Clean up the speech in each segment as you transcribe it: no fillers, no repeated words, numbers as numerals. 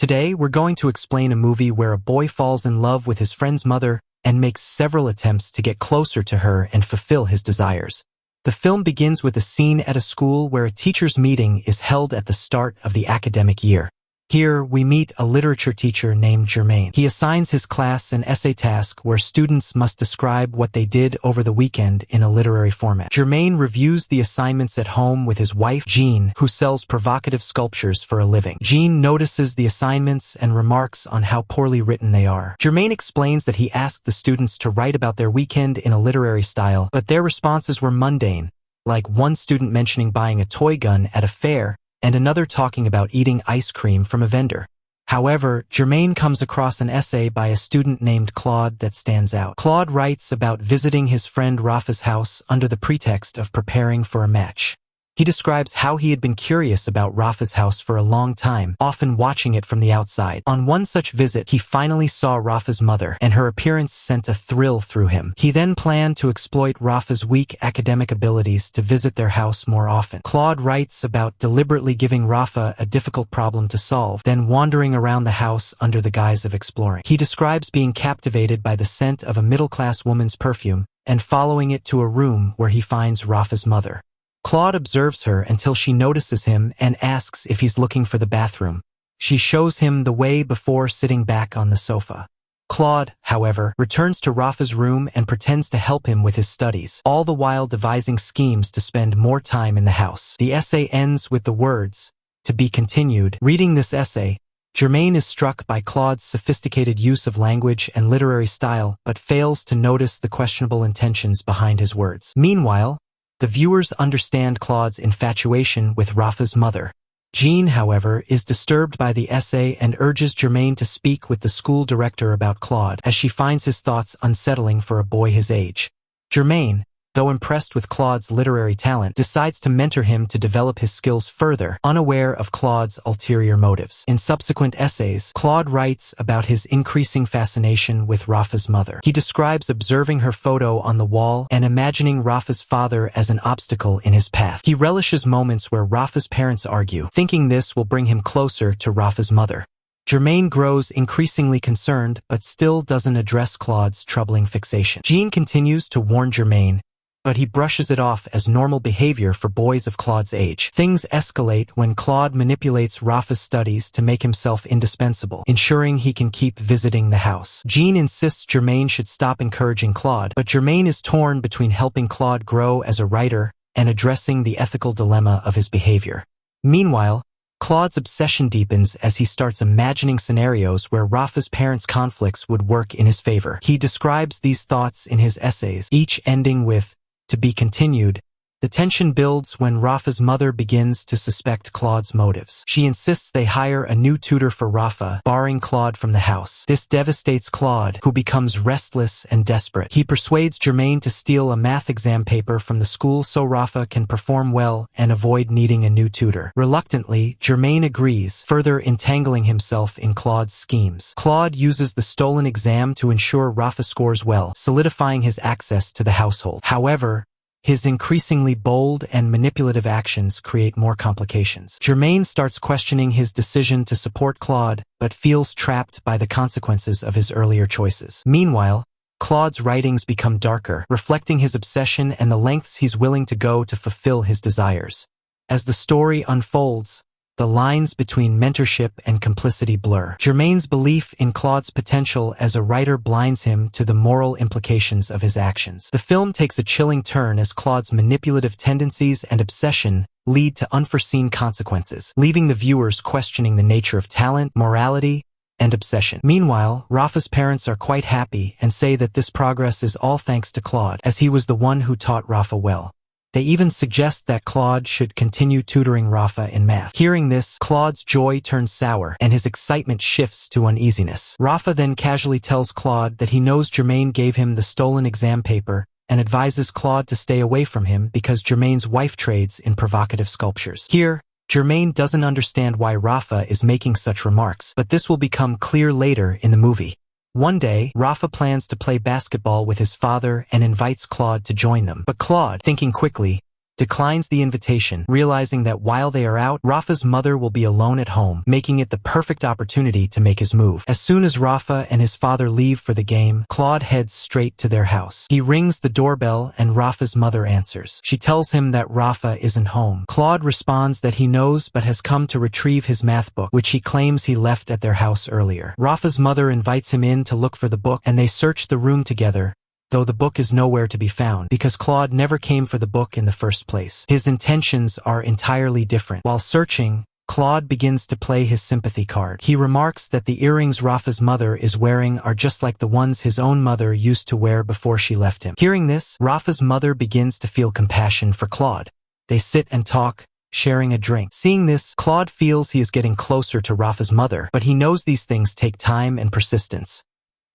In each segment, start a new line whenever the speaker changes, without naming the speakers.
Today, we're going to explain a movie where a boy falls in love with his friend's mother and makes several attempts to get closer to her and fulfill his desires. The film begins with a scene at a school where a teachers' meeting is held at the start of the academic year. Here, we meet a literature teacher named Germain. He assigns his class an essay task where students must describe what they did over the weekend in a literary format. Germain reviews the assignments at home with his wife, Jean, who sells provocative sculptures for a living. Jean notices the assignments and remarks on how poorly written they are. Germain explains that he asked the students to write about their weekend in a literary style, but their responses were mundane, like one student mentioning buying a toy gun at a fair, and another talking about eating ice cream from a vendor. However, Germain comes across an essay by a student named Claude that stands out. Claude writes about visiting his friend Rafa's house under the pretext of preparing for a match. He describes how he had been curious about Rafa's house for a long time, often watching it from the outside. On one such visit, he finally saw Rafa's mother, and her appearance sent a thrill through him. He then planned to exploit Rafa's weak academic abilities to visit their house more often. Claude writes about deliberately giving Rafa a difficult problem to solve, then wandering around the house under the guise of exploring. He describes being captivated by the scent of a middle-class woman's perfume and following it to a room where he finds Rafa's mother. Claude observes her until she notices him and asks if he's looking for the bathroom. She shows him the way before sitting back on the sofa. Claude, however, returns to Rafa's room and pretends to help him with his studies, all the while devising schemes to spend more time in the house. The essay ends with the words, "To be continued." Reading this essay, Germain is struck by Claude's sophisticated use of language and literary style, but fails to notice the questionable intentions behind his words. Meanwhile, the viewers understand Claude's infatuation with Rafa's mother. Jean, however, is disturbed by the essay and urges Germain to speak with the school director about Claude, as she finds his thoughts unsettling for a boy his age. Germain, though impressed with Claude's literary talent, decides to mentor him to develop his skills further, unaware of Claude's ulterior motives. In subsequent essays, Claude writes about his increasing fascination with Rafa's mother. He describes observing her photo on the wall and imagining Rafa's father as an obstacle in his path. He relishes moments where Rafa's parents argue, thinking this will bring him closer to Rafa's mother. Germain grows increasingly concerned, but still doesn't address Claude's troubling fixation. Jean continues to warn Germain, but he brushes it off as normal behavior for boys of Claude's age. Things escalate when Claude manipulates Rafa's studies to make himself indispensable, ensuring he can keep visiting the house. Jean insists Germain should stop encouraging Claude, but Germain is torn between helping Claude grow as a writer and addressing the ethical dilemma of his behavior. Meanwhile, Claude's obsession deepens as he starts imagining scenarios where Rafa's parents' conflicts would work in his favor. He describes these thoughts in his essays, each ending with "To be continued." The tension builds when Rafa's mother begins to suspect Claude's motives. She insists they hire a new tutor for Rafa, barring Claude from the house. This devastates Claude, who becomes restless and desperate. He persuades Germain to steal a math exam paper from the school so Rafa can perform well and avoid needing a new tutor. Reluctantly, Germain agrees, further entangling himself in Claude's schemes. Claude uses the stolen exam to ensure Rafa scores well, solidifying his access to the household. However, his increasingly bold and manipulative actions create more complications. Germain starts questioning his decision to support Claude, but feels trapped by the consequences of his earlier choices. Meanwhile, Claude's writings become darker, reflecting his obsession and the lengths he's willing to go to fulfill his desires. As the story unfolds, the lines between mentorship and complicity blur. Germain's belief in Claude's potential as a writer blinds him to the moral implications of his actions. The film takes a chilling turn as Claude's manipulative tendencies and obsession lead to unforeseen consequences, leaving the viewers questioning the nature of talent, morality, and obsession. Meanwhile, Rafa's parents are quite happy and say that this progress is all thanks to Claude, as he was the one who taught Rafa well. They even suggest that Claude should continue tutoring Rafa in math. Hearing this, Claude's joy turns sour, and his excitement shifts to uneasiness. Rafa then casually tells Claude that he knows Germain gave him the stolen exam paper and advises Claude to stay away from him because Germain's wife trades in provocative sculptures. Here, Germain doesn't understand why Rafa is making such remarks, but this will become clear later in the movie. One day, Rafa plans to play basketball with his father and invites Claude to join them. But Claude, thinking quickly, declines the invitation, realizing that while they are out, Rafa's mother will be alone at home, making it the perfect opportunity to make his move. As soon as Rafa and his father leave for the game, Claude heads straight to their house. He rings the doorbell and Rafa's mother answers. She tells him that Rafa isn't home. Claude responds that he knows but has come to retrieve his math book, which he claims he left at their house earlier. Rafa's mother invites him in to look for the book, and they search the room together, though the book is nowhere to be found because Claude never came for the book in the first place. His intentions are entirely different. While searching, Claude begins to play his sympathy card. He remarks that the earrings Rafa's mother is wearing are just like the ones his own mother used to wear before she left him. Hearing this, Rafa's mother begins to feel compassion for Claude. They sit and talk, sharing a drink. Seeing this, Claude feels he is getting closer to Rafa's mother, but he knows these things take time and persistence.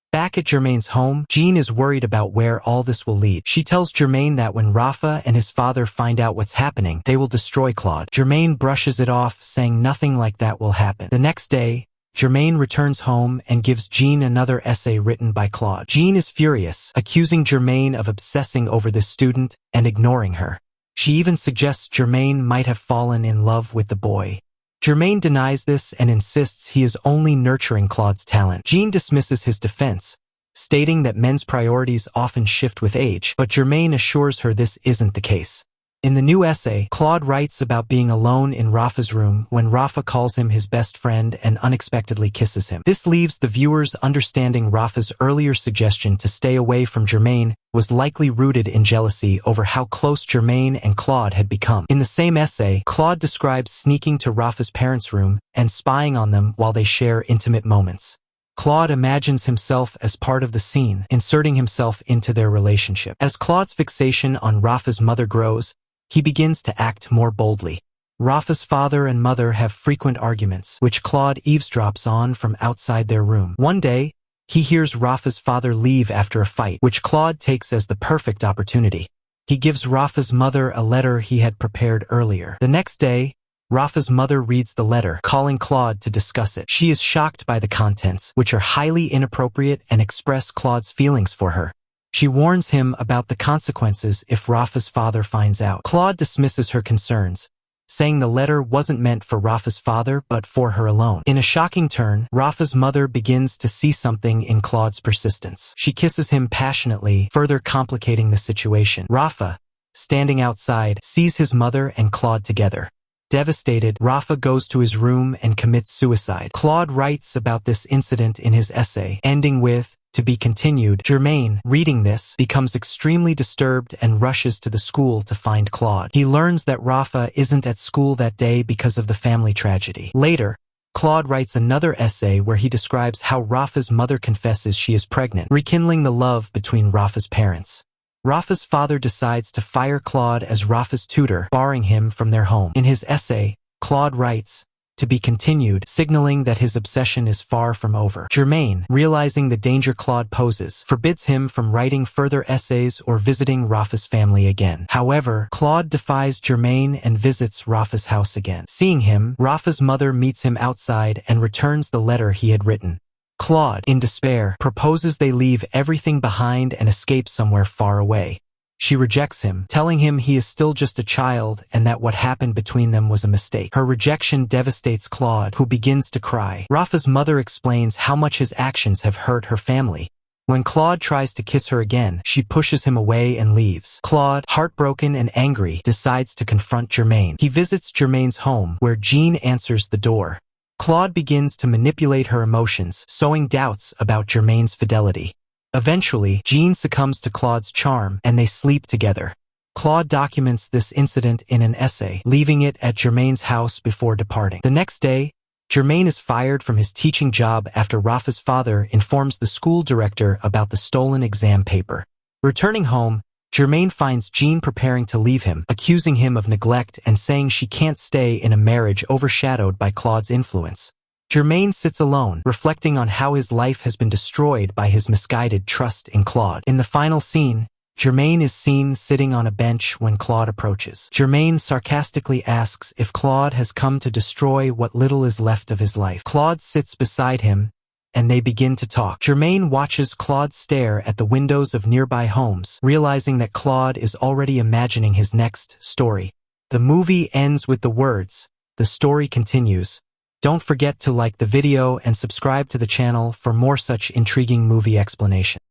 Back at Germain's home, Jean is worried about where all this will lead. She tells Germain that when Rafa and his father find out what's happening, they will destroy Claude. Germain brushes it off, saying nothing like that will happen. The next day, Germain returns home and gives Jean another essay written by Claude. Jean is furious, accusing Germain of obsessing over this student and ignoring her. She even suggests Germain might have fallen in love with the boy. Germain denies this and insists he is only nurturing Claude's talent. Jean dismisses his defense, stating that men's priorities often shift with age, but Germain assures her this isn't the case. In the new essay, Claude writes about being alone in Rafa's room when Rafa calls him his best friend and unexpectedly kisses him. This leaves the viewers understanding Rafa's earlier suggestion to stay away from Germain was likely rooted in jealousy over how close Germain and Claude had become. In the same essay, Claude describes sneaking to Rafa's parents' room and spying on them while they share intimate moments. Claude imagines himself as part of the scene, inserting himself into their relationship. As Claude's fixation on Rafa's mother grows, he begins to act more boldly. Rafa's father and mother have frequent arguments, which Claude eavesdrops on from outside their room. One day, he hears Rafa's father leave after a fight, which Claude takes as the perfect opportunity. He gives Rafa's mother a letter he had prepared earlier. The next day, Rafa's mother reads the letter, calling Claude to discuss it. She is shocked by the contents, which are highly inappropriate and express Claude's feelings for her. She warns him about the consequences if Rafa's father finds out. Claude dismisses her concerns, saying the letter wasn't meant for Rafa's father but for her alone. In a shocking turn, Rafa's mother begins to see something in Claude's persistence. She kisses him passionately, further complicating the situation. Rafa, standing outside, sees his mother and Claude together. Devastated, Rafa goes to his room and commits suicide. Claude writes about this incident in his essay, ending with, "To be continued." Germain, reading this, becomes extremely disturbed and rushes to the school to find Claude. He learns that Rafa isn't at school that day because of the family tragedy. Later, Claude writes another essay where he describes how Rafa's mother confesses she is pregnant, rekindling the love between Rafa's parents. Rafa's father decides to fire Claude as Rafa's tutor, barring him from their home. In his essay, Claude writes, "To be continued," signaling that his obsession is far from over. Germain, realizing the danger Claude poses, forbids him from writing further essays or visiting Rafa's family again. However, Claude defies Germain and visits Rafa's house again. Seeing him, Rafa's mother meets him outside and returns the letter he had written. Claude, in despair, proposes they leave everything behind and escape somewhere far away. She rejects him, telling him he is still just a child and that what happened between them was a mistake. Her rejection devastates Claude, who begins to cry. Rafa's mother explains how much his actions have hurt her family. When Claude tries to kiss her again, she pushes him away and leaves. Claude, heartbroken and angry, decides to confront Germain. He visits Germain's home, where Jean answers the door. Claude begins to manipulate her emotions, sowing doubts about Germain's fidelity. Eventually, Jean succumbs to Claude's charm, and they sleep together. Claude documents this incident in an essay, leaving it at Germain's house before departing. The next day, Germain is fired from his teaching job after Rafa's father informs the school director about the stolen exam paper. Returning home, Germain finds Jean preparing to leave him, accusing him of neglect and saying she can't stay in a marriage overshadowed by Claude's influence. Germain sits alone, reflecting on how his life has been destroyed by his misguided trust in Claude. In the final scene, Germain is seen sitting on a bench when Claude approaches. Germain sarcastically asks if Claude has come to destroy what little is left of his life. Claude sits beside him and they begin to talk. Germaine watches Claude stare at the windows of nearby homes, realizing that Claude is already imagining his next story. The movie ends with the words, "The story continues." Don't forget to like the video and subscribe to the channel for more such intriguing movie explanation.